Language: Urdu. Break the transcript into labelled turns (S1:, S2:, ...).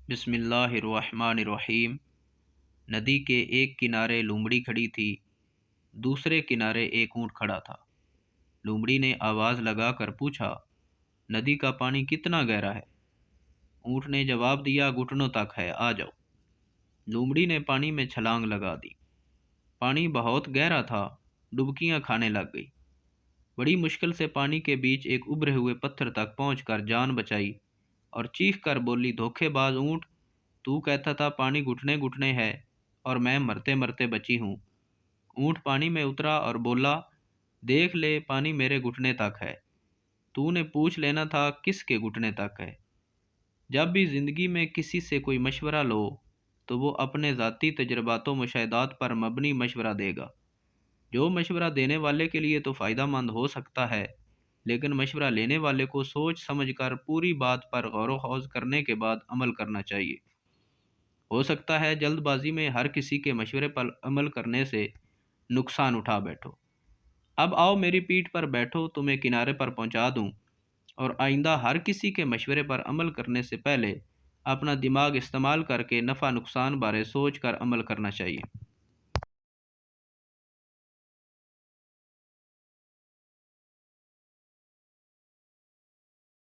S1: بسم اللہ الرحمن الرحیم۔ ندی کے ایک کنارے لومڑی کھڑی تھی، دوسرے کنارے ایک اونٹ کھڑا تھا۔ لومڑی نے آواز لگا کر پوچھا، ندی کا پانی کتنا گہرا ہے؟ اونٹ نے جواب دیا، گھٹنوں تک ہے، آ جاؤ۔ لومڑی نے پانی میں چھلانگ لگا دی۔ پانی بہت گہرا تھا، ڈبکیاں کھانے لگ گئی۔ بڑی مشکل سے پانی کے بیچ ایک ابھرے ہوئے پتھر تک پہنچ کر جان بچائی اور چیخ کر بولی، دھوکے باز اونٹ، تو کہتا تھا پانی گھٹنے گھٹنے ہے اور میں مرتے مرتے بچی ہوں۔ اونٹ پانی میں اترا اور بولا، دیکھ لے پانی میرے گھٹنے تک ہے، تو نے پوچھ لینا تھا کس کے گھٹنے تک ہے۔ جب بھی زندگی میں کسی سے کوئی مشورہ لو تو وہ اپنے ذاتی تجربات و مشاہدات پر مبنی مشورہ دے گا۔ جو مشورہ دینے والے کے لیے تو فائدہ مند ہو سکتا ہے، لیکن مشورہ لینے والے کو سوچ سمجھ کر پوری بات پر غور و خوض کرنے کے بعد عمل کرنا چاہیے۔ ہو سکتا ہے جلد بازی میں ہر کسی کے مشورے پر عمل کرنے سے نقصان اٹھا بیٹھو۔ اب آؤ میری پیٹھ پر بیٹھو، تمہیں کنارے پر پہنچا دوں، اور آئندہ ہر کسی کے مشورے پر عمل کرنے سے پہلے اپنا دماغ استعمال کر کے نفع نقصان بارے سوچ کر عمل کرنا چاہیے۔